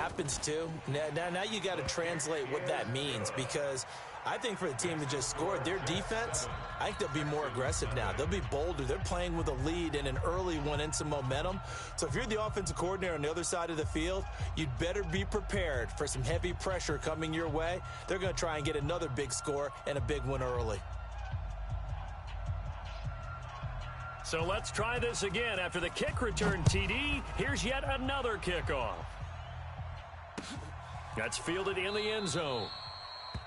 happens too. Now you got to translate what that means, because I think for the team that just scored, their defense, I think they'll be more aggressive now. They'll be bolder. They're playing with a lead and an early one and some momentum. So if you're the offensive coordinator on the other side of the field, you'd better be prepared for some heavy pressure coming your way. They're going to try and get another big score and a big one early. So let's try this again. After the kick return TD, here's yet another kickoff. That's fielded in the end zone.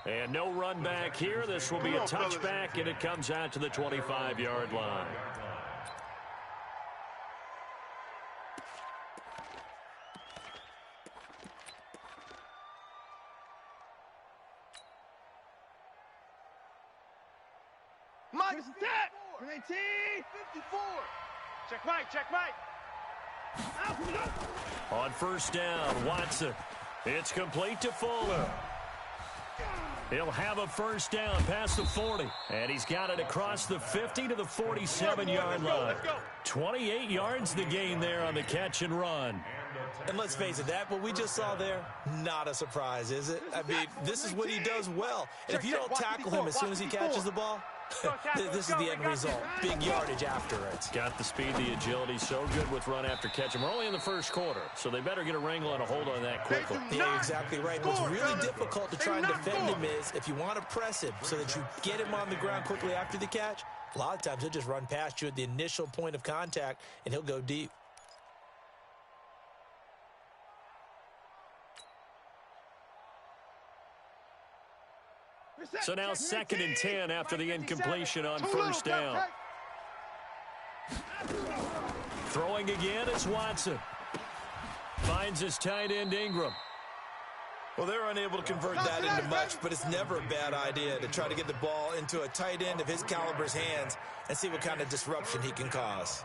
And no run back here. This will be a touchback, and it comes out to the 25-yard line. Mike, set! 19! 54! Check Mike, check Mike! On first down, Watson. It's complete to Fuller. He'll have a first down past the 40. And he's got it across the 50 to the 47-yard line. 28 yards the gain there on the catch and run. And let's face it, what we just saw there, not a surprise, is it? I mean, this is what he does well. And if you don't tackle him as soon as he catches the ball, this is the end result. Big yardage after it. Got the speed, the agility, so good with run after catch. And we're only in the first quarter, so they better get a wrangle and a hold on that quickly. Yeah, you're exactly right. What's really difficult to try and defend him is if you want to press him so that you get him on the ground quickly after the catch, a lot of times he'll just run past you at the initial point of contact, and he'll go deep. So now 2nd and 10 after the incompletion on first down. Throwing again is Watson. Finds his tight end Ingram. Well, they're unable to convert that into much, but it's never a bad idea to try to get the ball into a tight end of his caliber's hands and see what kind of disruption he can cause.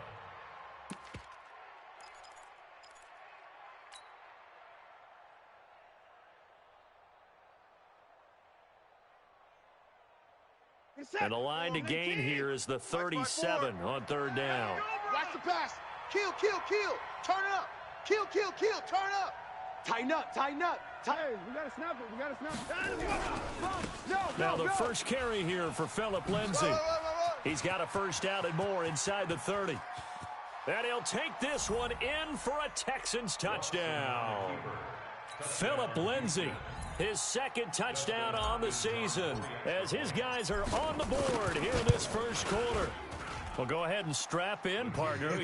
And the line to gain here is the 37 on third down. Watch the pass. Kill, kill, kill. Turn up. Kill, kill, kill. Turn up. Tighten up, tighten up. Hey, we got to snap it. We got to snap it. Now the first carry here for Philip Lindsay. He's got a first down and more inside the 30. And he'll take this one in for a Texans touchdown. Philip Lindsay, his second touchdown on the season, as his guys are on the board here in this first quarter. Well, go ahead and strap in, partner.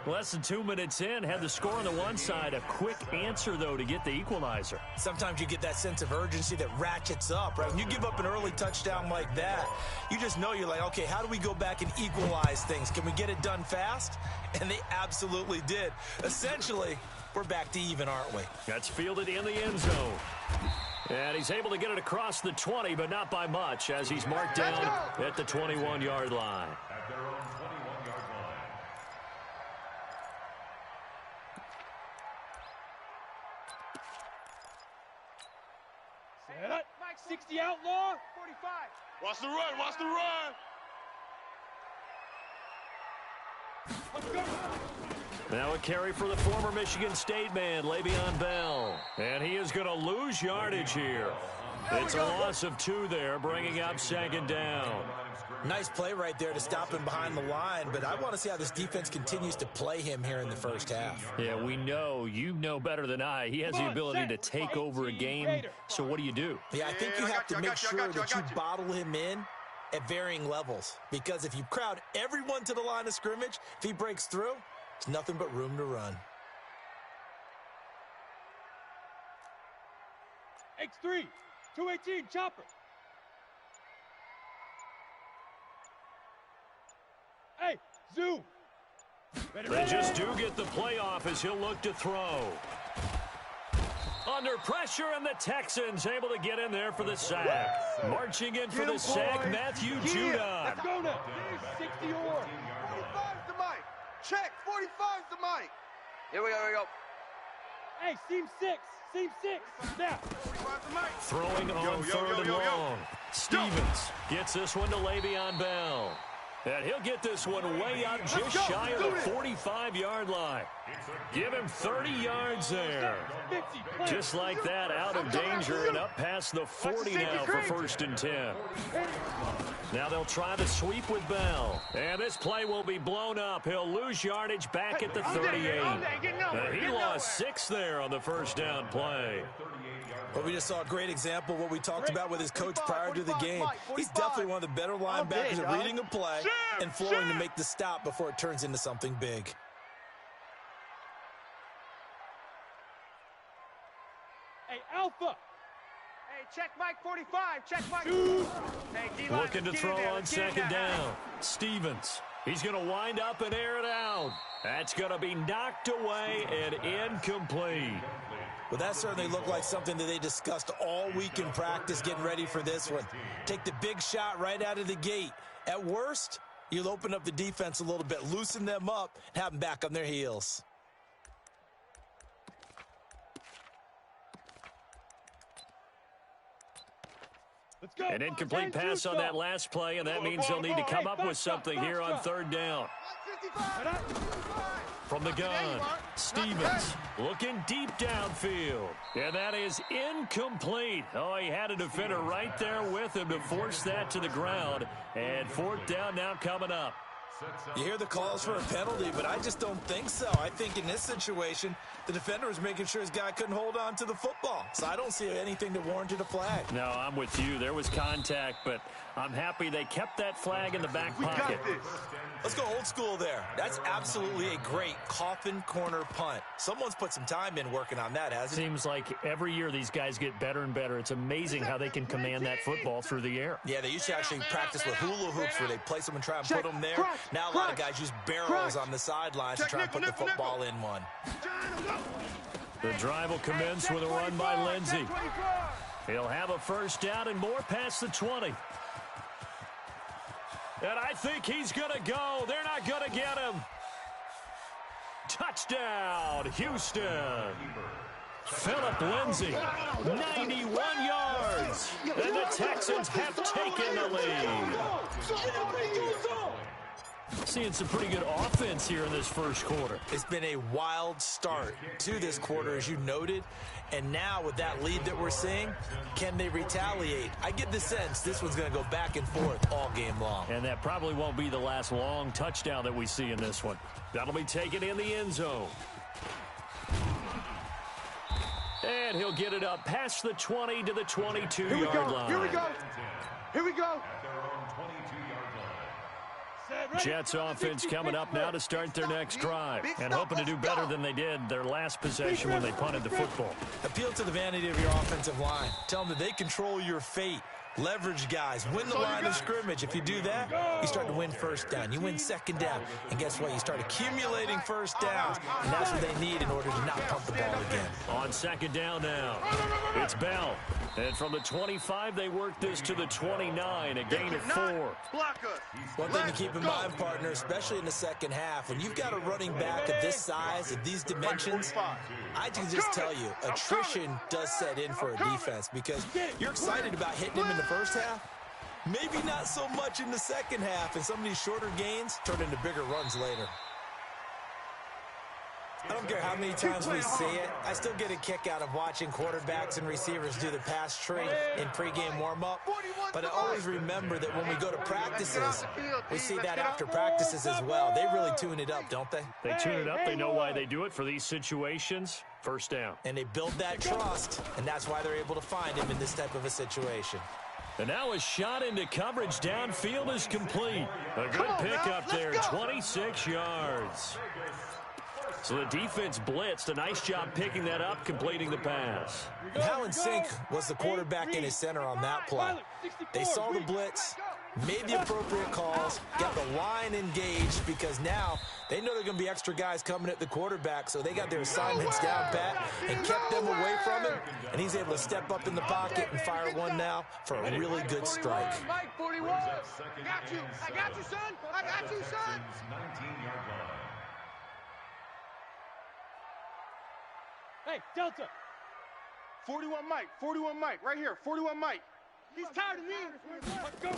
Less than 2 minutes in, had the score on the one side. A quick answer, though, to get the equalizer. Sometimes you get that sense of urgency that ratchets up, right? When you give up an early touchdown like that, you just know you're like, okay, how do we go back and equalize things? Can we get it done fast? And they absolutely did. Essentially, we're back to even, aren't we? That's fielded in the end zone. And he's able to get it across the 20, but not by much, as he's marked down at the 21-yard line. Set. 60 outlaw. 45. Watch the run. Watch the run. Let's go. Now a carry for the former Michigan State man, Le'Veon Bell. And he is going to lose yardage here. It's a loss of 2 there, bringing up 2nd down. Nice play right there to stop him behind the line, but I want to see how this defense continues to play him here in the first half. Yeah, we know. You know better than I. He has the ability to take over a game, so what do you do? Yeah, I think you have to make sure that you bottle him in at varying levels, because if you crowd everyone to the line of scrimmage, if he breaks through, there's nothing but room to run. X3, 218, chopper. Hey, zoom. They just do get the playoff as he'll look to throw. Under pressure, and the Texans able to get in there for the sack. Marching in for the sack, Matthew Judon. Let's go now. 60 or. 45's the mic. Check. 45's the mic. Here we go. Here we go. Hey, seam 6. Seam 6. Now. 45's the mic. Throwing on third and long. Stevens gets this one to Le'Veon Bell. And he'll get this one way up just shy of the 45-yard line. Give him 30 yards there. Just like that, out of danger and up past the 40 now for 1st and 10. Now they'll try the sweep with Bell. And this play will be blown up. He'll lose yardage back at the 38. He lost 6 there on the first down play. But we just saw a great example of what we talked about with his coach prior to the game. He's definitely one of the better linebackers at reading a play and flowing to make the stop before it turns into something big. Hey, Alpha. Hey, check Mike 45. Check Mike. Hey, D-line, looking to throw on 2nd down. Stevens. He's going to wind up and air it out. That's going to be knocked away and incomplete. Well, that certainly looked like something that they discussed all week in practice getting ready for this one. Take the big shot right out of the gate. At worst, you'll open up the defense a little bit, loosen them up, and have them back on their heels. Let's go. An incomplete pass on that last play, and that means they'll need to come up with something here on 3rd down. From the gun, Stevens looking deep downfield. And that is incomplete. Oh, he had a defender right there with him to force that to the ground. And 4th down now coming up. You hear the calls for a penalty, but I just don't think so. I think in this situation, the defender was making sure his guy couldn't hold on to the football. So I don't see anything that warranted a flag. No, I'm with you. There was contact, but I'm happy they kept that flag in the back pocket. Let's go old school there. That's absolutely a great coffin corner punt. Someone's put some time in working on that, hasn't it? Seems like every year these guys get better and better. It's amazing how they can command that football through the air. Yeah, they used to actually practice with hula hoops where they place them and try and put them there. Now a lot of guys use barrels on the sidelines to try and put the football in one. The drive will commence with a run by Lindsey. He'll have a 1st down and more past the 20. And I think he's going to go. They're not going to get him. Touchdown, Houston. Philip Lindsay, 91 yards. And the Texans have taken the lead. Seeing some pretty good offense here in this first quarter. It's been a wild start to this quarter, as you noted. And now with that lead that we're seeing, can they retaliate? I get the sense this one's going to go back and forth all game long. And that probably won't be the last long touchdown that we see in this one. That'll be taken in the end zone. And he'll get it up past the 20 to the 22-yard line. Here we go. Here we go. Jets offense coming up now to start their next drive and hoping to do better than they did their last possession when they punted the football. Appeal to the vanity of your offensive line. Tell them that they control your fate. Leverage guys. Win the line of scrimmage. If you do that, you start to win 1st down. You win 2nd down. And guess what? You start accumulating 1st downs. And that's what they need in order to not pump the ball again. On 2nd down now, it's Bell. And from the 25, they work this to the 29, a gain of 4. One thing to keep in mind, partner, especially in the second half, when you've got a running back of this size, of these dimensions, I can just tell you, attrition does set in for a defense because you're excited about hitting him in the first half. Maybe not so much in the second half, and some of these shorter gains turn into bigger runs later. I don't care how many times we see it. I still get a kick out of watching quarterbacks and receivers do the pass tree in pregame warm-up. But I always remember that when we go to practices, we see that after practices as well. They really tune it up, don't they? They tune it up. They know why they do it for these situations. 1st down. And they build that trust, and that's why they're able to find him in this type of a situation. And now a shot into coverage downfield is complete. A good pickup there, 26 yards. So the defense blitzed. A nice job picking that up, completing the pass. And how in sync was the quarterback and his center on that play? They saw the blitz, made the appropriate calls, got the line engaged because now they know there are going to be extra guys coming at the quarterback, so they got their assignments down pat and kept them away from him, and he's able to step up in the pocket and fire one now for a really good strike. Mike 41. I got you. I got you, son. I got you, son. Hey, Delta. 41 Mike, right here, 41 Mike. He's tired of me. Let's go.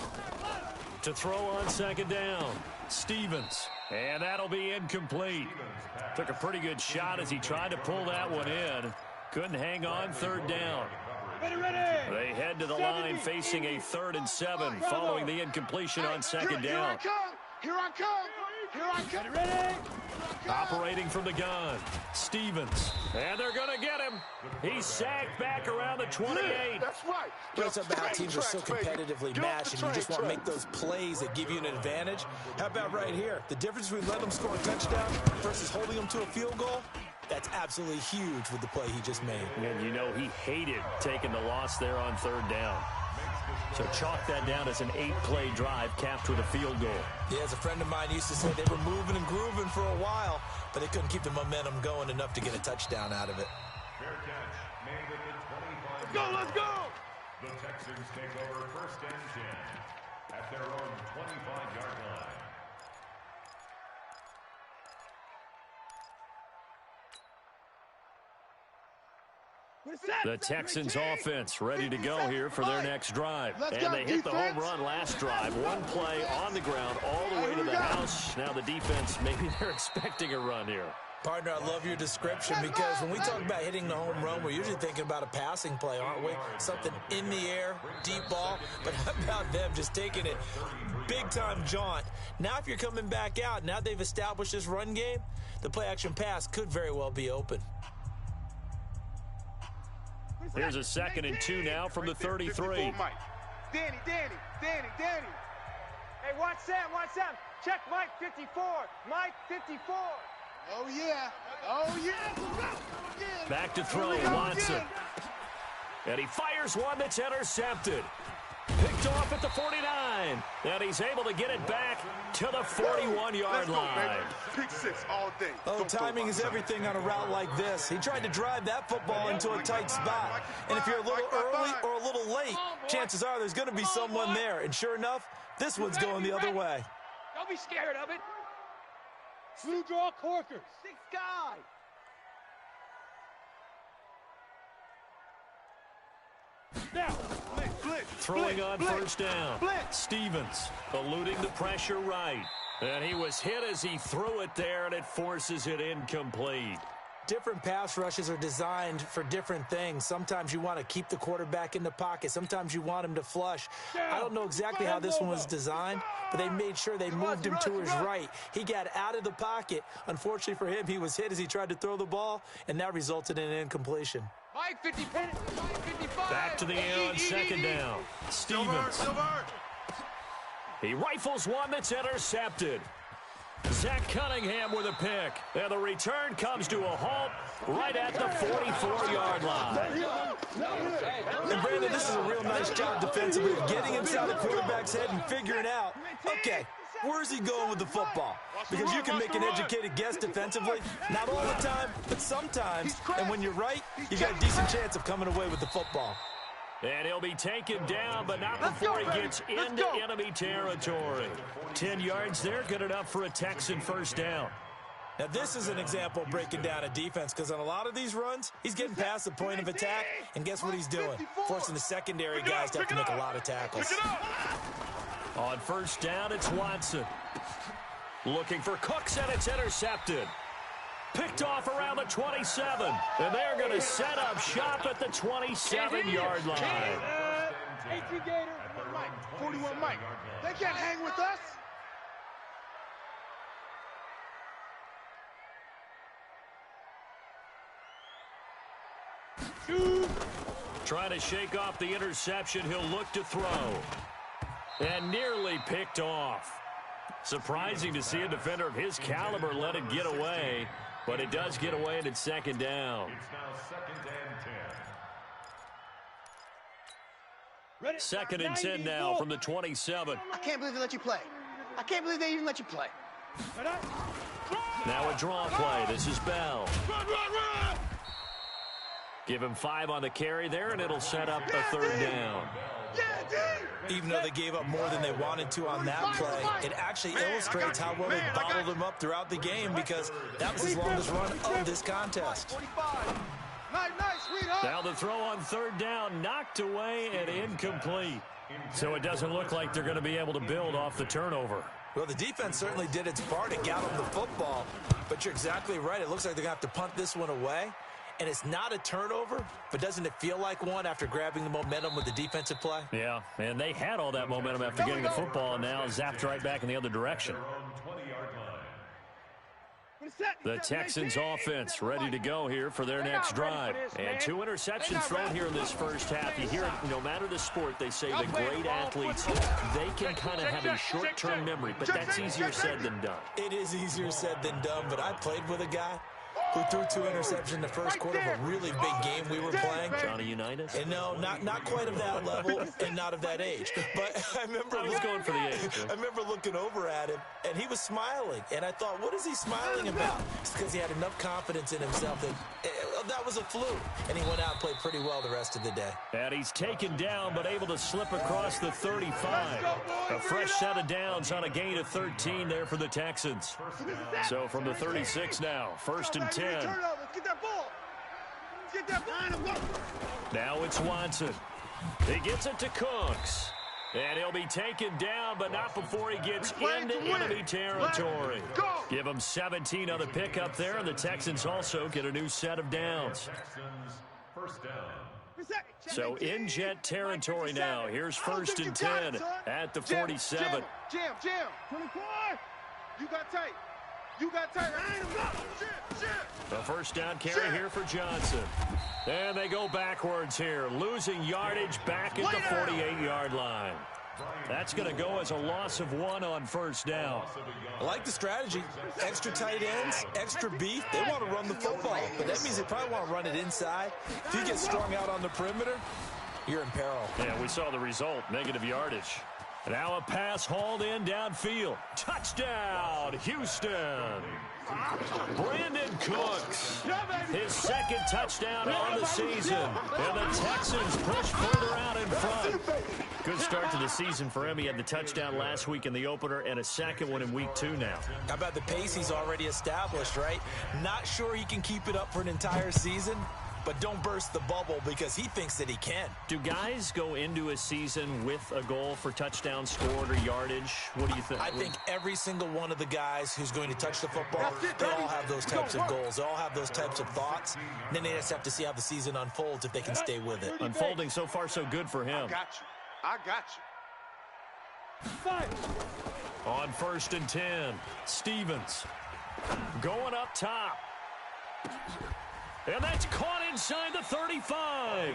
To throw on second down, Stevens. And that'll be incomplete. Took a pretty good shot as he tried to pull that one in. Couldn't hang on third down. They head to the line facing a 3rd and 7 following the incompletion on second down. Here I come. Here I come. Ready? Operating from the gun, Stevens. And they're going to get him. He's sacked back around the 28. That's right. It's about how teams are so competitively matched, and you just want to make those plays that give you an advantage. How about right here? The difference between letting them score a touchdown versus holding them to a field goal, that's absolutely huge with the play he just made. And you know he hated taking the loss there on third down. So chalk that down as an 8-play drive capped with a field goal. Yeah, as a friend of mine used to say, they were moving and grooving for a while, but they couldn't keep the momentum going enough to get a touchdown out of it. Fair catch made at the 25. Let's go, let's go! The Texans take over 1st and 10 at their own 25-yard line. The Texans offense ready to go here for their next drive. And they hit the home run last drive. One play on the ground all the way to the house. Now the defense, maybe they're expecting a run here. Partner, I love your description because when we talk about hitting the home run, we're usually thinking about a passing play, aren't we? Something in the air, deep ball. But how about them just taking it big-time jaunt? Now if you're coming back out, now they've established this run game, the play-action pass could very well be open. Here's a 2nd and 2 now from the 33. Danny. Hey, watch Sam. Check Mike 54. Mike 54. Oh, yeah. Back to throw, Watson. And he fires one that's intercepted. Picked off at the 49. And he's able to get it back to the 41-yard line. Pick 6 all day. Oh, timing is everything on a route like this. He tried to drive that football into a tight spot. And if you're a little early or a little late, chances are there's going to be someone there. And sure enough, this one's going the other way. Don't be scared of it. Blue draw corkers. 6 guy. Now, Throwing on first down. Stevens eluding the pressure right. And he was hit as he threw it there, and it forces it incomplete. Different pass rushes are designed for different things. Sometimes you want to keep the quarterback in the pocket. Sometimes you want him to flush. I don't know exactly how this one was designed, but they made sure they moved him to his right. He got out of the pocket. Unfortunately for him, he was hit as he tried to throw the ball, and that resulted in an incompletion. Mike 55. Back to the air on second down. Stevens. He rifles one that's intercepted. Zach Cunningham with a pick. And the return comes to a halt right at the 44-yard line. And Brandon, this is a real nice job defensively of getting inside the quarterback's head and figuring out, okay, where's he going with the football? Because you can make an educated guess defensively, not all the time, but sometimes. And when you're right, you got a decent chance of coming away with the football. And he'll be taken down, but not before he gets into enemy territory. 10 yards there, good enough for a Texan first down. Now, this is an example of breaking down a defense, because on a lot of these runs, he's getting past the point of attack, and guess what he's doing? Forcing the secondary guys to have to make a lot of tackles. On first down, it's Watson. Looking for Cooks, and it's intercepted. Picked off around the 27. And they're going to set up shop at the 27-yard line. 18 Gator, 41 Mike. They can't hang with us. Trying to shake off the interception. He'll look to throw. And nearly picked off. Surprising to see a defender of his caliber let it get away. But it does get away, and it's second down. It's now 2nd and 10. Second and 10 now from the 27. I can't believe they let you play. I can't believe they even let you play. Now a draw play. This is Bell. Give him 5 on the carry there, and it'll set up a third down. Even though they gave up more than they wanted to on that play, it actually illustrates how well they bottled him up throughout the game, because that was his longest run of this contest. Nice, Now the throw on third down, knocked away and incomplete. So it doesn't look like they're going to be able to build off the turnover. Well, the defense certainly did its part to get them the football, but you're exactly right. It looks like they're going to have to punt this one away, and it's not a turnover, but doesn't it feel like one after grabbing the momentum with the defensive play? Yeah, and they had all that momentum after getting the football, and now zapped right back in the other direction. The Texans offense ready to go here for their next drive. And 2 interceptions thrown here in this first half. You hear it, no matter the sport, they say the great athletes, they can kind of have a short-term memory, but that's easier said than done. It is easier said than done, but I played with a guy who threw 2 interceptions in the first quarter of a really big game we were playing. Johnny Unitas? And no, not quite of that level and not of that age. But I remember I was going for the age. I remember looking over at him, and he was smiling. And I thought, what is he smiling about? It's because he had enough confidence in himself that was a fluke. And he went out and played pretty well the rest of the day. And he's taken down, but able to slip across the 35. A fresh set of downs on a gain of 13 there for the Texans. So from the 36 now, 1st and 10. Now it's Watson. He gets it to Cooks. And he'll be taken down, but not before he gets into enemy territory. Give him 17 on the pickup there, and the Texans also get a new set of downs. So in Jet territory now. Here's 1st and 10 at the 47. Jam. 24. You got tight. A first down carry here for Johnson. And they go backwards here, losing yardage back at the 48-yard line. That's going to go as a loss of 1 on 1st down. I like the strategy. Extra tight ends, extra beef. They want to run the football, but that means they probably want to run it inside. If you get strung out on the perimeter, you're in peril. Yeah, we saw the result, negative yardage. Now a pass hauled in downfield. Touchdown, Houston. Brandon Cooks, his 2nd touchdown on the season. And the Texans push further out in front. Good start to the season for him. He had the touchdown last week in the opener and a 2nd one in week 2 now. How about the pace he's already established, right? Not sure he can keep it up for an entire season, but don't burst the bubble because he thinks that he can. Do guys go into a season with a goal for touchdown scored or yardage? What do you think? I think every single one of the guys who's going to touch the football, they all have those types of goals. They all have those types of thoughts. And then they just have to see how the season unfolds if they can stay with it. Unfolding so far so good for him. I got you. On 1st and 10, Stevens going up top. And that's caught inside the 35.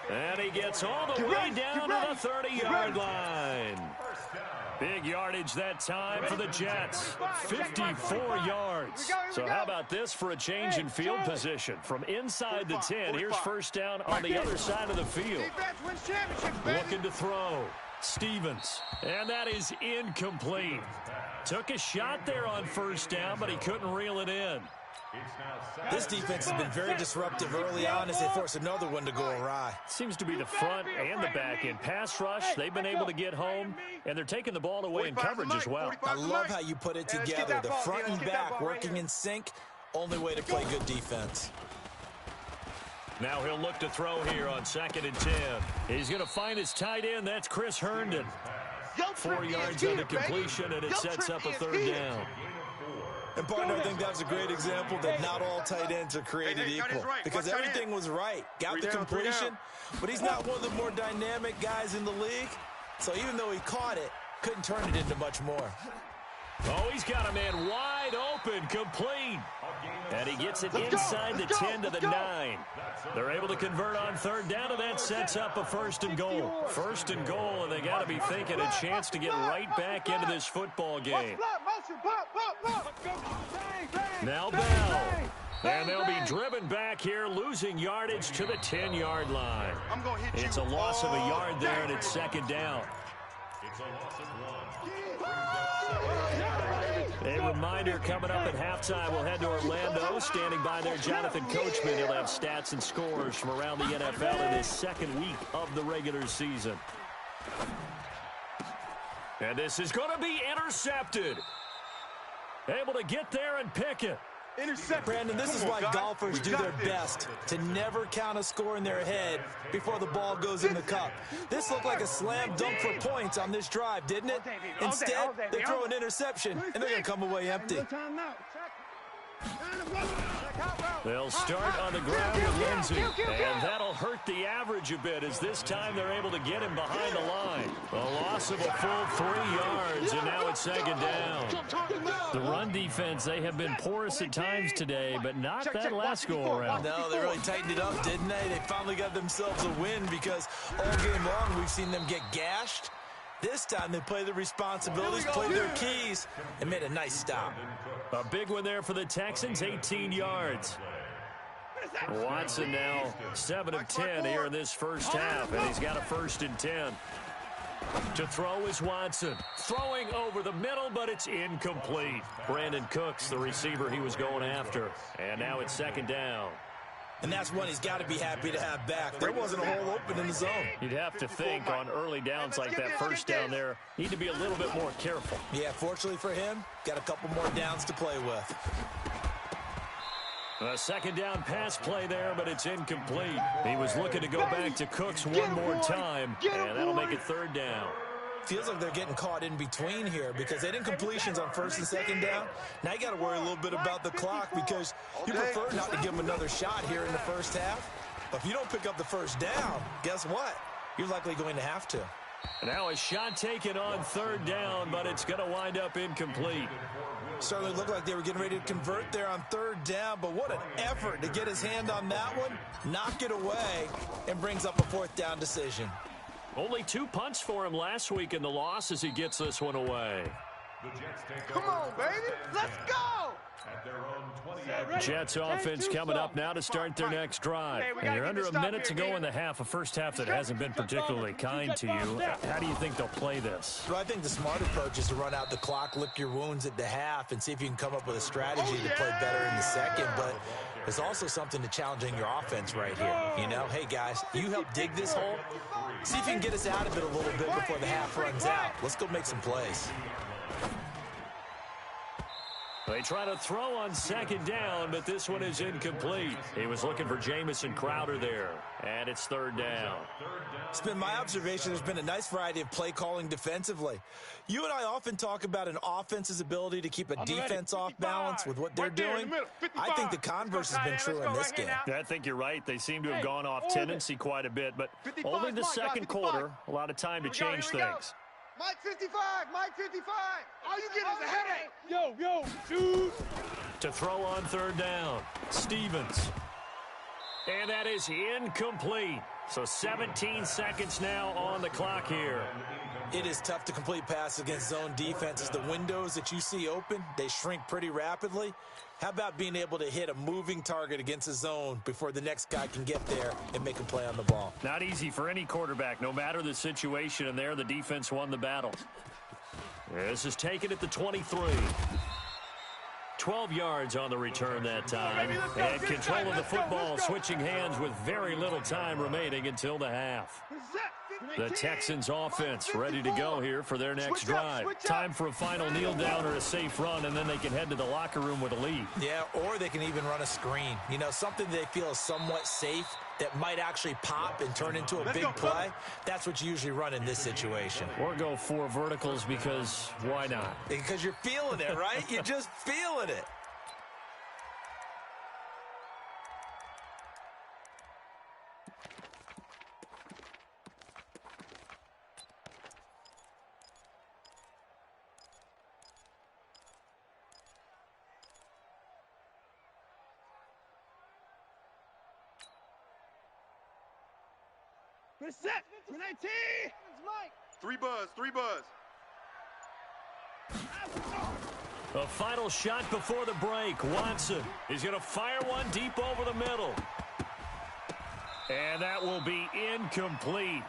And he gets all the way down to the 30-yard line. Big yardage that time for the Jets. 54 yards. So how about this for a change in field position? From inside the 10, here's 1st down on the other side of the field. Looking to throw. Stevens. And that is incomplete. Took a shot there on 1st down, but he couldn't reel it in. This defense has been very disruptive early on as they force another one to go awry. Seems to be the front and the back end. Pass rush, they've been able to get home, and they're taking the ball away in coverage as well. I love how you put it together. The front and back working in sync, only way to play good defense. Now he'll look to throw here on 2nd and 10. He's going to find his tight end. That's Chris Herndon. 4 yards on the completion, and it sets up a 3rd down. And, partner, I think that's a great example that not all tight ends are created equal. Because everything was right. Got the completion, but he's not one of the more dynamic guys in the league. So even though he caught it, couldn't turn it into much more. Oh, he's got a man wide open, complete. And he gets it inside the 10 to the 9. They're able to convert on 3rd down, and that sets up a 1st and goal. 1st and goal, and they got to be thinking a chance to get right back into this football game. Now Bell. And they'll be driven back here, losing yardage to the 10-yard line. It's a loss of a yard there, and it's 2nd down. It's a loss of 1. A reminder coming up at halftime, we'll head to Orlando. Standing by there, Jonathan Coachman. He'll have stats and scores from around the NFL in his 2nd week of the regular season. And this is going to be intercepted. Able to get there and pick it. Intercept. Brandon, this is why golfers do their best to never count a score in their head before the ball goes in the cup. This looked like a slam dunk for points on this drive, didn't it? Instead, they throw an interception, and they're going to come away empty. They'll start on the ground with Lindsey, and that'll hurt the average a bit as this time they're able to get him behind the line. A loss of a full 3 yards, and now it's second down. The run defense, they have been porous at times today, but not that last go-around. No, they really tightened it up, didn't they? They finally got themselves a win because all game long we've seen them get gashed. This time they played the responsibilities, played their keys, and made a nice stop. A big one there for the Texans, 18 yards. Watson now 7 of 10 here in this first half, and he's got a 1st and 10. To throw is Watson. Throwing over the middle, but it's incomplete. Brandon Cooks, the receiver he was going after. And now it's second down. And that's one he's got to be happy to have back. There wasn't a hole open in the zone. You'd have to think on early downs like that first down there, need to be a little bit more careful. Yeah, fortunately for him, got a couple more downs to play with. A second down pass play there, but it's incomplete. He was looking to go back to Cooks one more time, and that'll make it third down. Feels like they're getting caught in between here because they didn't completions on 1st and 2nd down. Now you got to worry a little bit about the clock because you prefer not to give them another shot here in the first half. But if you don't pick up the first down, guess what? You're likely going to have to. Now a shot taken on 3rd down, but it's going to wind up incomplete. Certainly looked like they were getting ready to convert there on 3rd down, but what an effort to get his hand on that one, knock it away, and brings up a 4th down decision. Only 2 punts for him last week in the loss as he gets this one away. Come on, baby. Let's go. Jets offense coming up now to start their next drive. And you're under a minute to go in the half, a first half that hasn't been particularly kind to you. How do you think they'll play this? Well, I think the smart approach is to run out the clock, lick your wounds at the half, and see if you can come up with a strategy to play better in the second. But there's also something to challenging your offense right here. You know, hey, guys, you help dig this hole. See if you can get us out of it a little bit before the half runs out. Let's go make some plays. They try to throw on 2nd down, but this one is incomplete. He was looking for Jamison Crowder there, and it's 3rd down. It's been my observation there's been a nice variety of play calling defensively. You and I often talk about an offense's ability to keep a defense off balance with what they're doing. I think the converse has been true in this game. I think you're right. They seem to have gone off tendency quite a bit, but only the second quarter, a lot of time to change things. Mike 55, Mike 55. All you get is a headache. Yo, shoot. To throw on 3rd down, Stevens. And that is incomplete. So 17 seconds now on the clock here. It is tough to complete passes against zone defenses. The windows that you see open, they shrink pretty rapidly. How about being able to hit a moving target against a zone before the next guy can get there and make a play on the ball? Not easy for any quarterback, no matter the situation, and there the defense won the battle. This is taken at the 23. 12 yards on the return that time. And control of the football, switching hands with very little time remaining until the half. The Texans offense ready to go here for their next drive. Time for a final kneel down or a safe run, and then they can head to the locker room with a lead. Yeah, or they can even run a screen. You know, something they feel is somewhat safe that might actually pop and turn into a big play. That's what you usually run in this situation. Or go 4 verticals because why not? Because you're feeling it, right? You're just feeling it. Set. 19. Three buzz. A final shot before the break. Watson is going to fire one deep over the middle. And that will be incomplete.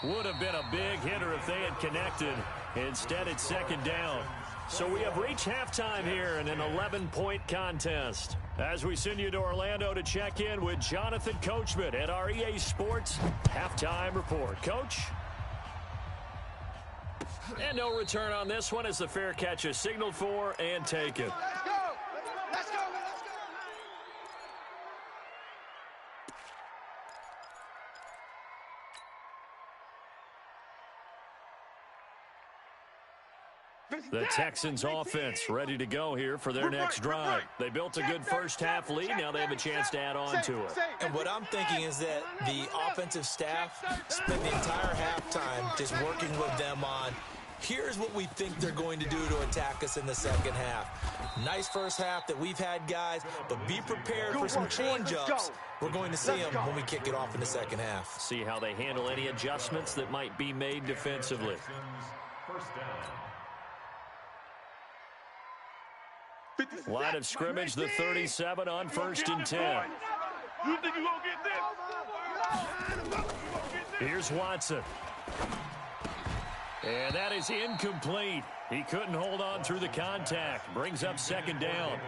Would have been a big hitter if they had connected. Instead, it's 2nd down. So we have reached halftime here in an 11-point contest. As we send you to Orlando to check in with Jonathan Coachman at our EA Sports Halftime Report. Coach? And no return on this one as the fair catch is signaled for and taken. Let's go. The Texans offense ready to go here for their next drive. They built a good first-half lead. Now they have a chance to add on to it. And what I'm thinking is that the offensive staff spent the entire halftime just working with them on, here's what we think they're going to do to attack us in the second half. Nice first half that we've had, guys, but be prepared for some change-ups. We're going to see them when we kick it off in the second half. See how they handle any adjustments that might be made defensively. First down. Line of scrimmage, the 37 on 1st and 10. You think you're going to get this? Here's Watson. And that is incomplete. He couldn't hold on through the contact. Brings up 2nd down.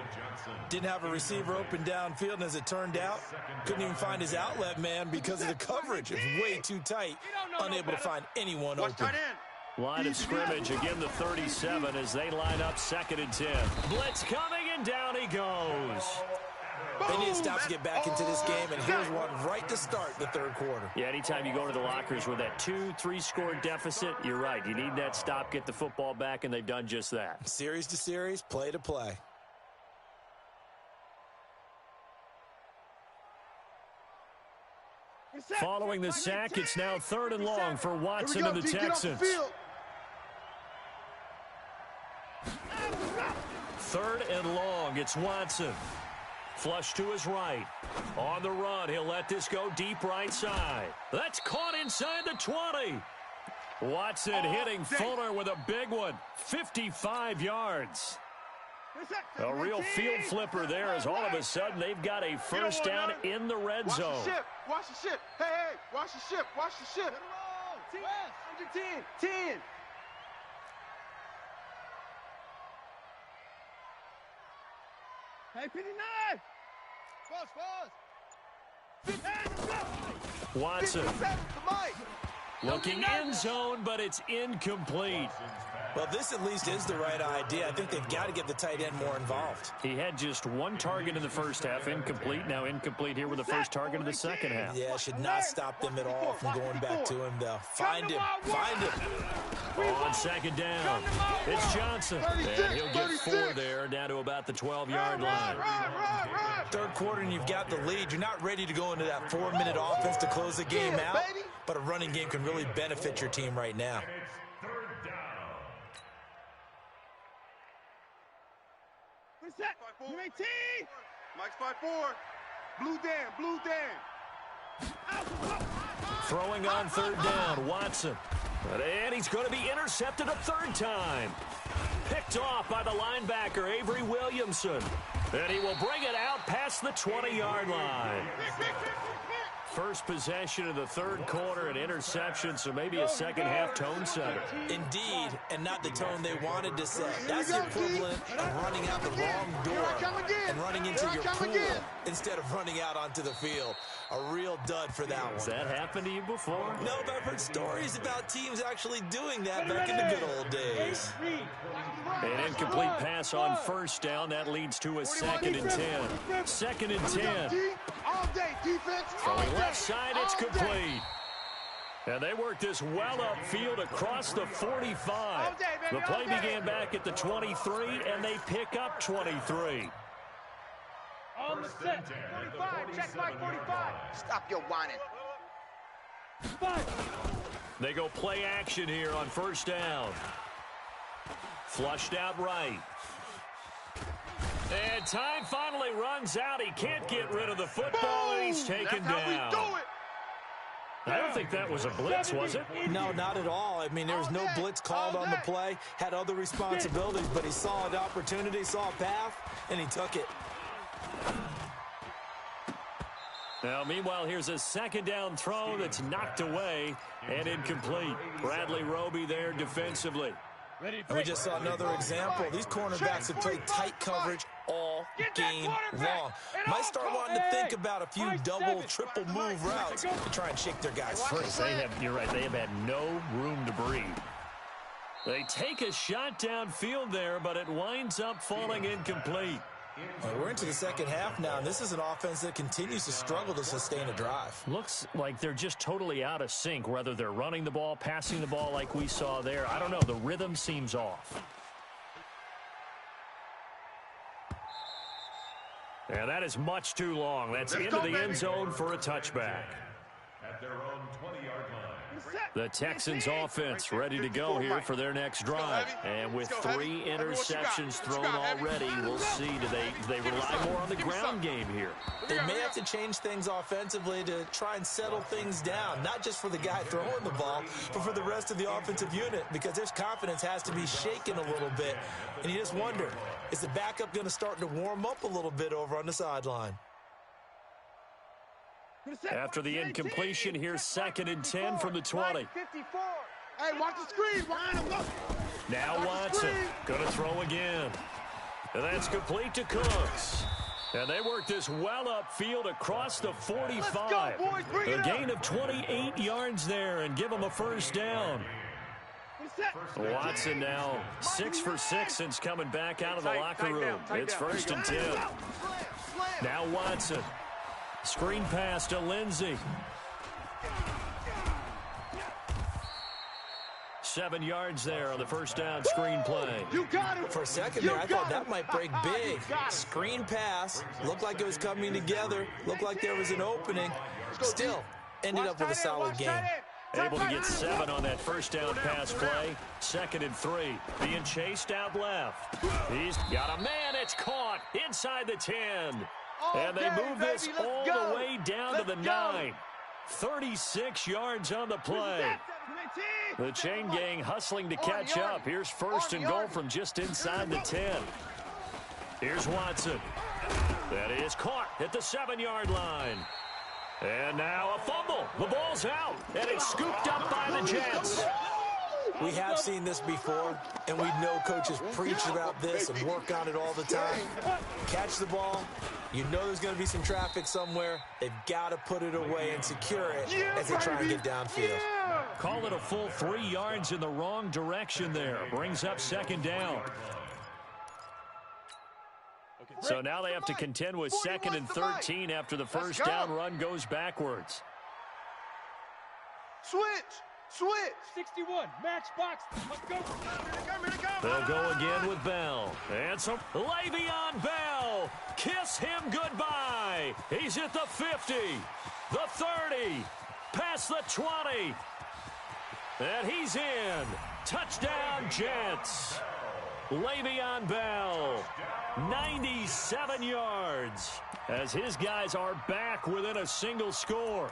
Didn't have a receiver open downfield, and as it turned out, couldn't even find his outlet man because of the coverage. It was way too tight, unable to find anyone open. Line of scrimmage, again the 37 as they line up 2nd and 10. Blitz coming, and down he goes. They need to stop to get back into this game, and here's one right to start the third quarter. Yeah, anytime you go to the lockers with that 2-3 score deficit, you're right. You need that stop, get the football back, and they've done just that. Series to series, play to play. Following the sack, it's now 3rd and long for Watson and the Texans. 3rd and long, it's Watson. Flush to his right. On the run, he'll let this go deep right side. That's caught inside the 20. Watson hitting Fuller with a big one. 55 yards. A real field flipper there as all of a sudden they've got a first down in the red zone. Watch the ship. Hey, watch the ship. Watch the ship. 10. Hey, 59. Watson looking end zone, but it's incomplete. Well, this at least is the right idea. I think they've got to get the tight end more involved. He had just one target in the first half, incomplete. Now incomplete here with the first target in the second half. Yeah, should not stop them at all from going back to him, though. Find him. On 2nd down, it's Johnson. And he'll get 4 there, down to about the 12-yard line. Third quarter, and you've got the lead. You're not ready to go into that 4-minute offense to close the game out, but a running game can really benefit your team right now. Mike's 5-4. Blue Dan. Throwing on 3rd down, Watson. And he's going to be intercepted a 3rd time. Picked off by the linebacker, Avery Williamson. And he will bring it out past the 20-yard line. First possession of the third quarter, an interception, so maybe a second-half tone setter. Indeed, and not the tone they wanted to set. That's the equivalent of running out the wrong door and running into your pool instead of running out onto the field. A real dud for that one. Has that happened to you before? No, but I've heard stories about teams actually doing that back in the good old days. An incomplete pass on first down. That leads to a 2nd and 10. 2nd and 10. Throwing left side, it's complete. And they work this well upfield across the 45. The play began back at the 23, and they pick up 23. On the set, 45, check Mike 45. Stop your whining. They go play action here on first down. Flushed out right. And time finally runs out. He can't get rid of the football, and he's taken down. I don't think that was a blitz, was it? No, not at all. I mean, there was no blitz called on the play. Had other responsibilities, but he saw an opportunity, saw a path, and he took it. Now, meanwhile, here's a second down throw that's knocked away and incomplete. Bradley Roby there defensively. And we just saw another example. These cornerbacks have played tight coverage all game long. Might start wanting to think about a few double, triple move routes to try and shake their guys free. You're right, they have had no room to breathe. They take a shot downfield there, but it winds up falling incomplete. We're into the second half now, and this is an offense that continues to struggle to sustain a drive. Looks like they're just totally out of sync, whether they're running the ball, passing the ball like we saw there. I don't know. The rhythm seems off. And that is much too long. That's into the end zone for a touchback. At their own 20-yard line. The Texans offense ready to go here for their next drive. And with 3 interceptions thrown already, we'll see, do they rely more on the ground game here? They may have to change things offensively to try and settle things down, not just for the guy throwing the ball, but for the rest of the offensive unit, because their confidence has to be shaken a little bit. And you just wonder, is the backup going to start to warm up a little bit over on the sideline? After the incompletion, here's 2nd and 10 from the 20. Hey, watch the screen. Now Watson going to throw again. And that's complete to Cooks. And they work this well upfield across the 45. A gain of 28 yards there and give them a first down. Watson now 6 for 6 since coming back out of the locker room. It's 1st and 10. Now Watson. Screen pass to Lindsey. 7 yards there on the first down screen play. You got it. For a second there, I thought that might break big. Screen pass. Looked like it was coming together. Looked like there was an opening. Still ended up with a solid game. Able to get 7 on that first down pass play. 2nd and 3. Being chased out left. He's got a man. It's caught inside the 10. And they move this all the way down to the 9. 36 yards on the play. The chain gang hustling to catch up. Here's 1st and goal from just inside the 10. Here's Watson. That is caught at the 7-yard line. And now a fumble. The ball's out, and it's scooped up by the Jets. We have seen this before, and we know coaches preach about this and work on it all the time. Catch the ball. You know there's going to be some traffic somewhere. They've got to put it away and secure it as they try and get downfield. Call it a full 3 yards in the wrong direction there. Brings up 2nd down. So now they have to contend with 2nd and 13 after the first down run goes backwards. Switch. 61. Match box. Let's go. They'll go again with Bell. And so Le'Veon Bell. Kiss him goodbye. He's at the 50. The 30. Past the 20. And he's in. Touchdown Jets. Le'Veon Bell. 97 yards. As his guys are back within a single score.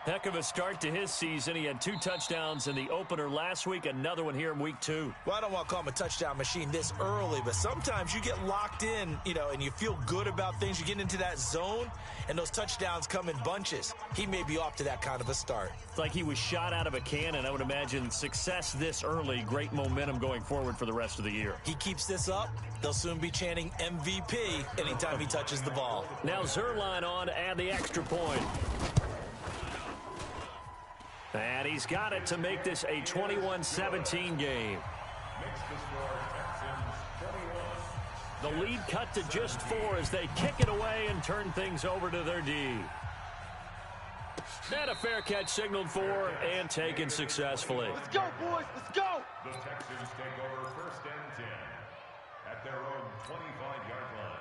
Heck of a start to his season. He had 2 touchdowns in the opener last week, another one here in week 2. Well, I don't want to call him a touchdown machine this early, but sometimes you get locked in, and you feel good about things. You get into that zone, and those touchdowns come in bunches. He may be off to that kind of a start. It's like he was shot out of a cannon. I would imagine success this early, great momentum going forward for the rest of the year. He keeps this up, they'll soon be chanting MVP anytime he touches the ball. Now Zerline on to add the extra point. And he's got it to make this a 21-17 game. The lead cut to just 4 as they kick it away and turn things over to their D. And a fair catch signaled for and taken successfully. Let's go, boys. Let's go. The Texans take over 1st and 10 at their own 25-yard line.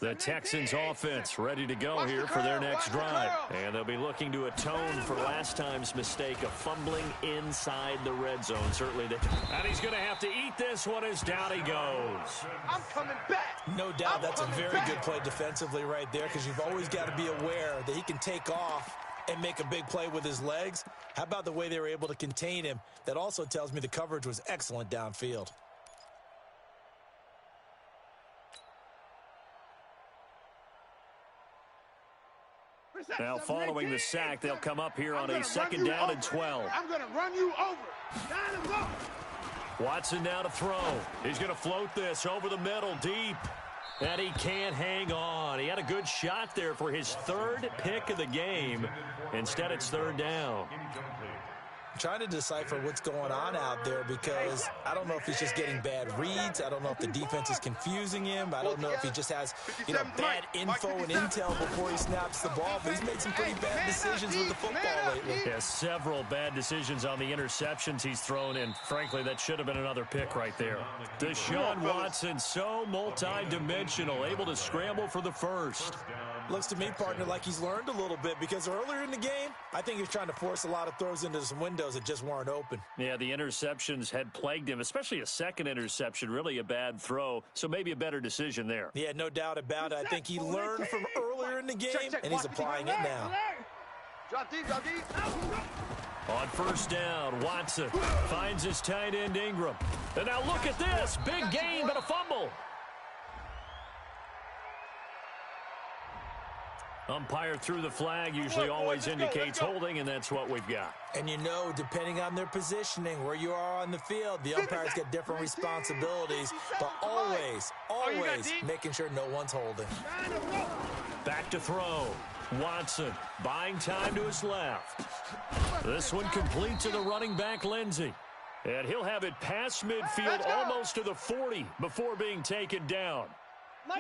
The Texans offense ready to go here for their next drive. And they'll be looking to atone for last time's mistake of fumbling inside the red zone. Certainly. And he's going to have to eat this one as down he goes. I'm coming back. No doubt that's a very good play defensively right there, because you've always got to be aware that he can take off and make a big play with his legs. How about the way they were able to contain him? That also tells me the coverage was excellent downfield. Now following the sack, they'll come up here on a 2nd down and 12. I'm going to run you over. Watson now to throw. He's going to float this over the middle deep. And he can't hang on. He had a good shot there for his 3rd pick of the game. Instead, it's 3rd down. Trying to decipher what's going on out there because I don't know if he's just getting bad reads. I don't know if the defense is confusing him. I don't know if he just has, bad info and intel before he snaps the ball. But he's made some pretty bad decisions with the football lately. Yeah, several bad decisions on the interceptions he's thrown in. Frankly, that should have been another pick right there. Deshaun Watson, so multi-dimensional, able to scramble for the first. Looks to me, partner, like he's learned a little bit because earlier in the game, I think he was trying to force a lot of throws into some windows that just weren't open. Yeah, the interceptions had plagued him, especially a second interception, really a bad throw, so maybe a better decision there. Yeah, no doubt about it. I think he learned from earlier in the game, and he's applying it now. Drop deep, drop deep. On first down, Watson finds his tight end Ingram. And now look at this, big gain but a fumble. Umpire threw the flag, usually always indicates holding, and that's what we've got. And depending on their positioning, where you are on the field, the umpires get different responsibilities, but always making sure no one's holding. Back to throw. Watson buying time to his left. This one complete to the running back, Lindsey. And he'll have it past midfield almost to the 40 before being taken down.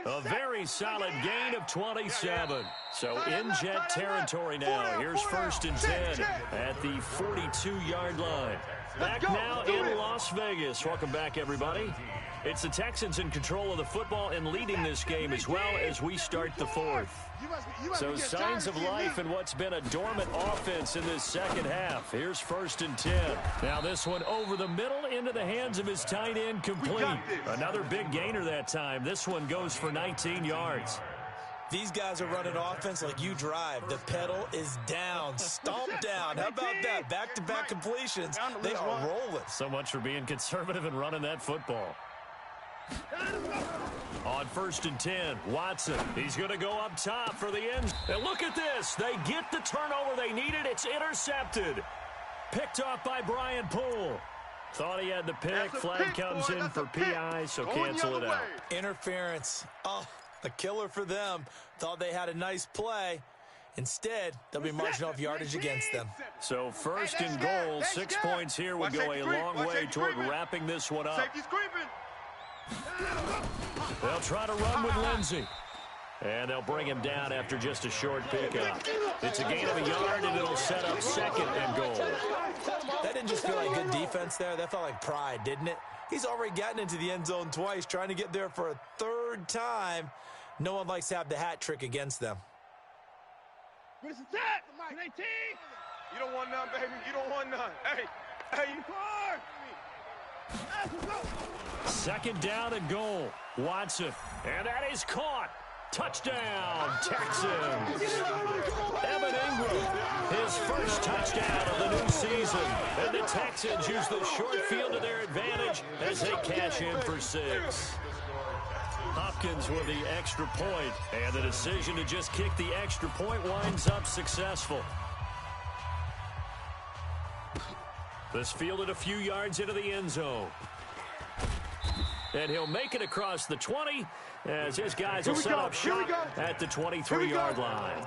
A very solid gain of 27. So in jet territory now. Here's first and 10 at the 42-yard line. Back now in Las Vegas. Welcome back, everybody. It's the Texans in control of the football and leading this game as well as we start the fourth. So signs of life in what's been a dormant offense in this second half. Here's first and 10. Now this one over the middle into the hands of his tight end, complete. Another big gainer that time. This one goes for 19 yards. These guys are running offense like you drive. The pedal is down, stomp down. How about that? Back-to-back completions. They are rolling. So much for being conservative and running that football. On first and 10, Watson. He's going to go up top for the end. And look at this. They get the turnover they needed. It's intercepted. Picked off by Brian Poole. Thought he had the pick. Flag comes in for PI, so cancel it out. Interference. Oh, a killer for them. Thought they had a nice play. Instead, they'll be marching off yardage against them. So first and goal, 6 points here would go a long way toward wrapping this one up. They'll try to run with Lindsey. And they'll bring him down after just a short pickup. It's a gain of a yard, and it'll set up second and goal. That didn't just feel like good defense there. That felt like pride, didn't it? He's already gotten into the end zone twice, trying to get there for a third time. No one likes to have the hat trick against them. You don't want none, baby. You don't want none. Hey, you hard. Second down and goal. Watson. And that is caught. Touchdown, Texans. Evan Ingram, his first touchdown of the new season. And the Texans use the short field to their advantage as they cash in for 6. Hopkins with the extra point, and the decision to just kick the extra point winds up successful. This fielded a few yards into the end zone. And he'll make it across the 20 as his guys will set up shop at the 23-yard line.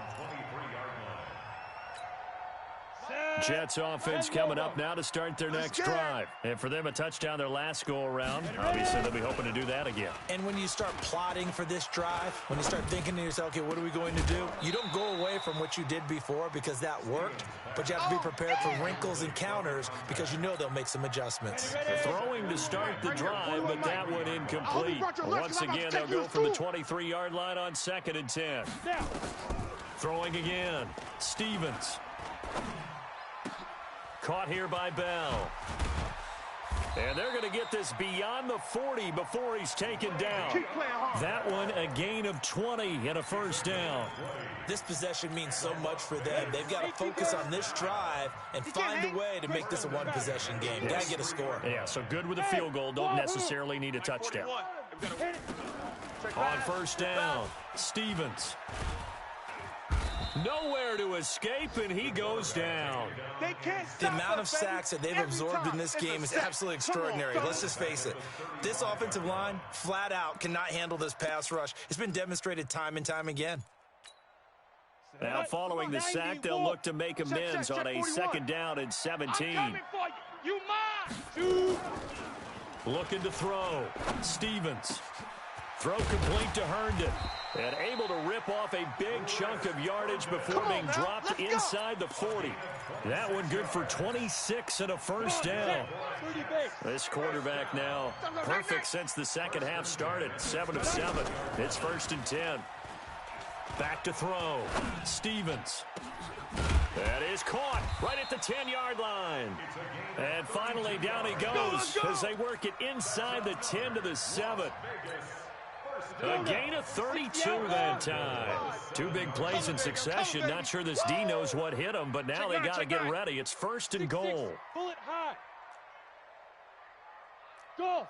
Jets offense coming up now to start their next drive. And for them, a touchdown their last go-around. Obviously, they'll be hoping to do that again. And when you start plotting for this drive, when you start thinking to yourself, okay, what are we going to do? You don't go away from what you did before because that worked, but you have to be prepared for wrinkles and counters because you know they'll make some adjustments. Throwing to start the drive, but that one incomplete. Once again, they'll go from the 23-yard line on second and 10. Throwing again. Stevens. Caught here by Bell. And they're going to get this beyond the 40 before he's taken down. That one a gain of 20 and a first down. This possession means so much for them. They've got to focus on this drive and find a way to make this a one-possession game. Got to get a score. Yeah, so good with a field goal. Don't necessarily need a touchdown. On first down, Stevens. Nowhere to escape, and he goes down. The amount of sacks that they've absorbed in this game is absolutely extraordinary. Let's just face it. This offensive line, flat out, cannot handle this pass rush. It's been demonstrated time and time again. Now following the sack, they'll look to make amends on a 2nd down and 17. I'm coming for you. You must. Looking to throw. Stevens. Throw complete to Herndon. And able to rip off a big chunk of yardage before being dropped inside the 40. That one good for 26 and a first down. This quarterback now perfect since the second half started. 7 of 7. It's 1st and 10. Back to throw. Stevens. That is caught right at the 10-yard line. And finally down he goes as they work it inside the 10 to the 7. A gain of 32 that time. 2 big plays in succession. Not sure this D knows what hit him, but now they got to get ready. It's 1st and goal. Pull it high. Golf.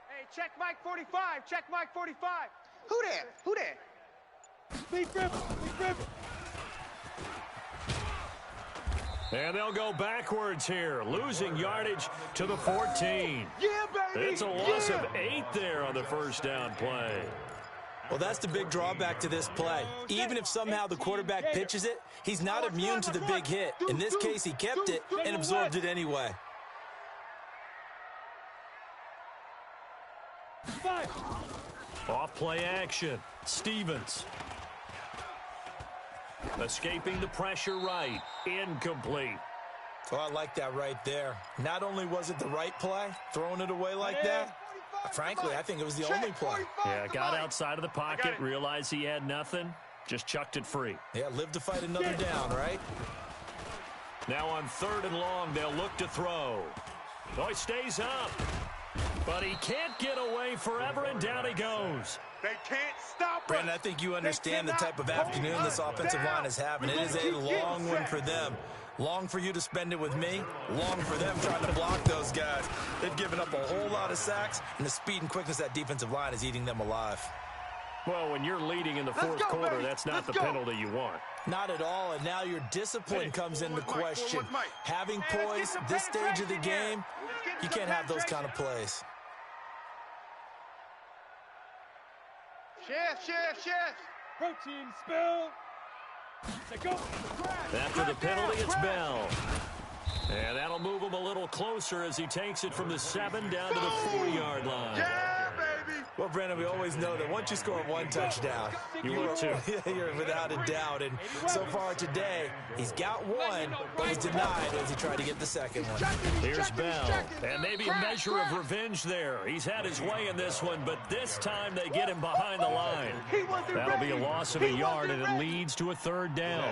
Hey, check Mike 45. Check Mike 45. Who there? Who there? Big River. And they'll go backwards here, losing yardage to the 14. Yeah, baby. It's a loss of 8 there on the first down play. Well, that's the big drawback to this play. Even if somehow the quarterback pitches it, he's not immune to the big hit. In this case, he kept it and absorbed it anyway. 5. Off play action. Stevens. Escaping the pressure right. Incomplete. Oh, I like that right there. Not only was it the right play, throwing it away like that, frankly, I think it was the only play. Yeah, got outside of the pocket, realized he had nothing, just chucked it free. Yeah, live to fight another down, right? Now on 3rd and long, they'll look to throw. Oh, he stays up, but he can't get away forever, and down he goes. They can't stop us. Brandon, I think you understand the type of afternoon this offensive line is having. It is a long one for them. Long for you to spend it with me. Long for them trying to block those guys. They've given up a whole lot of sacks, and the speed and quickness of that defensive line is eating them alive. Well, when you're leading in the 4th quarter, that's not the penalty you want. Not at all, and now your discipline comes into question. Having poise, this stage of the game, you can't have those kind of plays. Shift. Protein spill. Go. After the penalty, it's Bell. And that'll move him a little closer as he takes it from the 7 down to the 4-yard line. Yeah, baby. Well, Brandon, we always know that once you score 1 touchdown, you're without a doubt. And so far today, he's got 1, but was denied as he tried to get the 2nd one. Here's Bell, and maybe a measure of revenge there. He's had his way in this one, but this time they get him behind the line. That'll be a loss of a yard, and it leads to a 3rd down.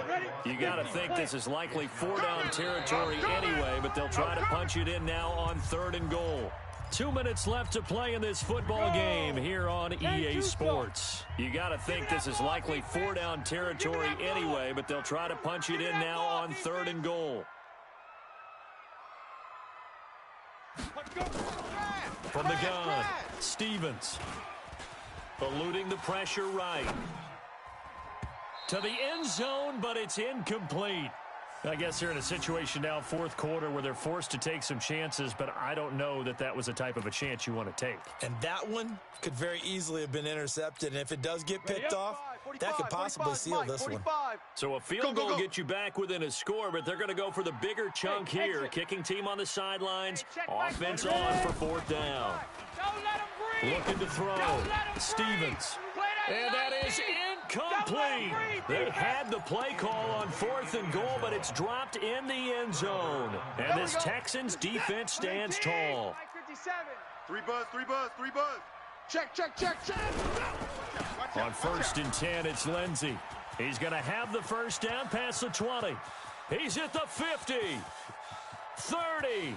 You got to think this is likely 4-down territory anyway, but they'll try to punch it in now on 3rd and goal. 2 minutes left to play in this football game here on EA Sports. You got to think this is likely 4-down territory anyway, but they'll try to punch it in now on 3rd and goal. From the gun, Stevens. Eluding the pressure right. To the end zone, but it's incomplete. I guess they're in a situation now, 4th quarter, where they're forced to take some chances, but I don't know that that was a type of a chance you want to take. And that one could very easily have been intercepted, and if it does get picked off, that could possibly seal this one. So a field goal gets you back within a score, but they're going to go for the bigger chunk here. Kicking team on the sidelines, offense on for 4th down. Looking to throw, Stevens. And that is incomplete. They had the play call on 4th and goal, but it's dropped in the end zone. And this Texans defense stands tall. 3 buzz. Check. On 1st and 10, it's Lindsey. He's going to have the first down past the 20. He's at the 50, 30,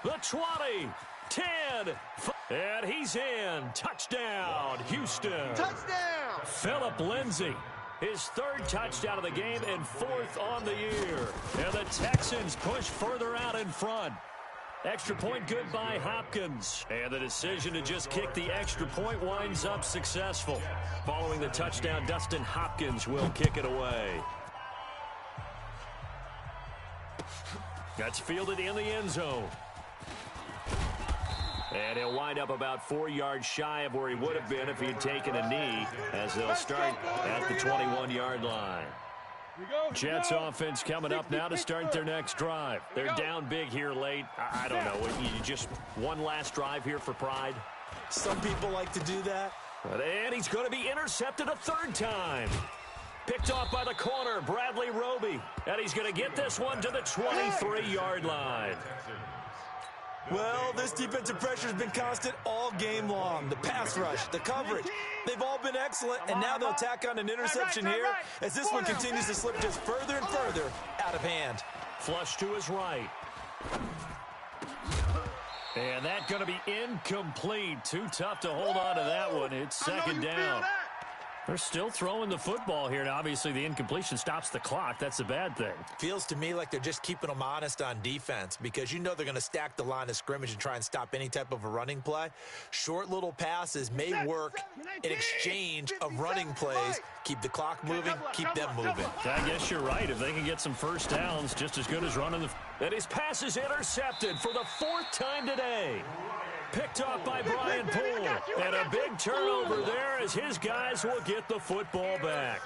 the 20, 10, and he's in. Touchdown, Houston. Touchdown. Philip Lindsey, his 3rd touchdown of the game and 4th on the year. And the Texans push further out in front. Extra point good by Hopkins. And the decision to just kick the extra point winds up successful. Following the touchdown, Dustin Hopkins will kick it away. That's fielded in the end zone. And he'll wind up about 4 yards shy of where he would have been if he had taken a knee, as they'll start at the 21-yard line. Jets offense coming up now to start their next drive. They're down big here late. I don't know. You just one last drive here for pride? Some people like to do that. And he's going to be intercepted a third time. Picked off by the corner, Bradley Roby. And he's going to get this one to the 23-yard line. Well, this defensive pressure has been constant all game long. The pass rush, the coverage, they've all been excellent, and now they'll tack on an interception here as this one continues to slip just further and further out of hand. Flush to his right. And that's going to be incomplete. Too tough to hold on to that one. It's second down. They're still throwing the football here, and obviously the incompletion stops the clock. That's a bad thing. Feels to me like they're just keeping them honest on defense because you know they're going to stack the line of scrimmage and try and stop any type of a running play. Short little passes may work in exchange of running plays. Keep the clock moving, keep them moving. I guess you're right. If they can get some first downs, just as good as running the... And his pass is intercepted for the 4th time today. Picked off by Brian Poole. And a big turnover there as his guys will get the football back.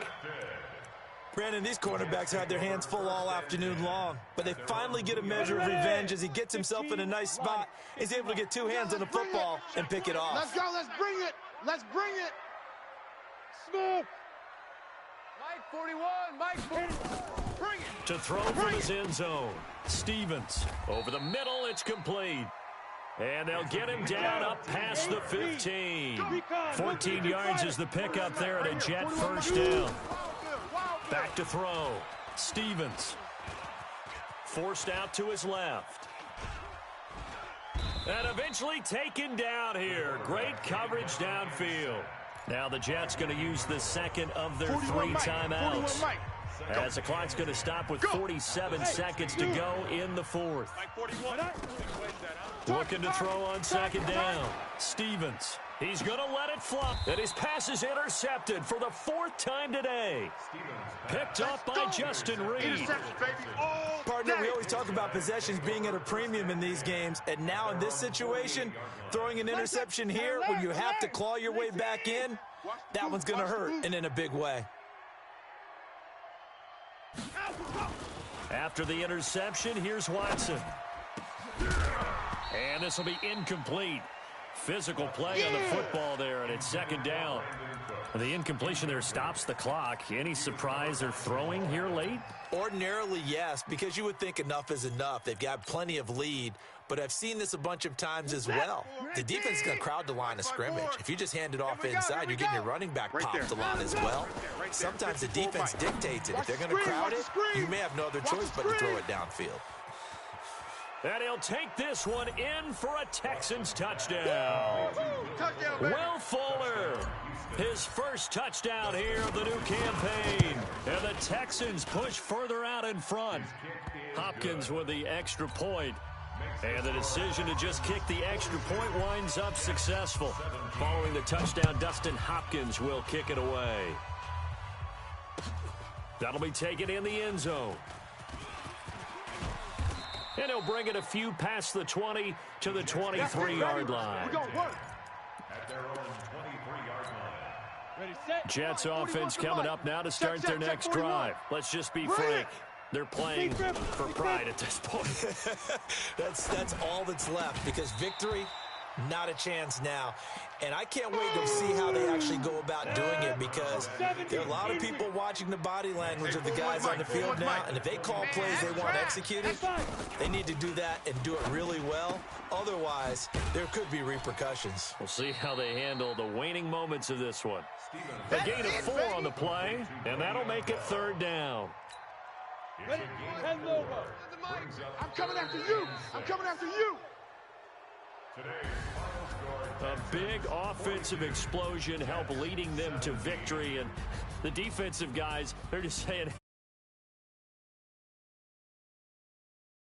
Brandon, these cornerbacks had their hands full all afternoon long, but they finally get a measure of revenge as he gets himself in a nice spot. He's able to get 2 hands on the football and pick it off. Let's go, let's bring it. Let's bring it. Smoke. Mike 41, Mike 41. Bring it. To throw from his end zone. Stevens over the middle, it's complete. And they'll get him down up past the 15. 14 yards is the pickup there at a Jet first down. Back to throw. Stevens. Forced out to his left. And eventually taken down here. Great coverage downfield. Now the Jets going to use the second of their 3 timeouts. As the clock's going to stop with 47 seconds to go in the 4th. Looking to throw on second down. Stevens. He's going to let it flop. And his pass is intercepted for the 4th time today. Picked up by Justin Reed. Partner, we always talk about possessions being at a premium in these games. And now in this situation, throwing an interception here when you have to claw your way back in, that one's going to hurt, and in a big way. After the interception, here's Watson. And this will be incomplete. Physical play on the football there, and it's second down. The incompletion there stops the clock. Any surprise they're throwing here late? Ordinarily, yes, because you would think enough is enough. They've got plenty of lead, but I've seen this a bunch of times as well. The defense is going to crowd the line of scrimmage. If you just hand it off inside, you're getting your running back popped a lot as well. Sometimes the defense dictates it. If they're going to crowd it, you may have no other choice but to throw it downfield. And he'll take this one in for a Texans touchdown. Will Fuller, his first touchdown here of the new campaign. And the Texans push further out in front. Hopkins with the extra point. And the decision to just kick the extra point winds up successful. Following the touchdown, Dustin Hopkins will kick it away. That'll be taken in the end zone. And he'll bring it a few past the 20 to the 23-yard line. Jets offense coming up now to start their next drive. Let's just be frank. They're playing for pride at this point. That's all that's left because victory, not a chance now. And I can't wait to see how they actually go about doing it because there are a lot of people watching the body language of the guys on the field now. And if they call plays they want executed, they need to do that and do it really well. Otherwise, there could be repercussions. We'll see how they handle the waning moments of this one. A gain of 4 on the play, and that'll make it third down. I'm coming after you. I'm coming after you. A big offensive explosion help leading them to victory, and the defensive guys, they're just saying,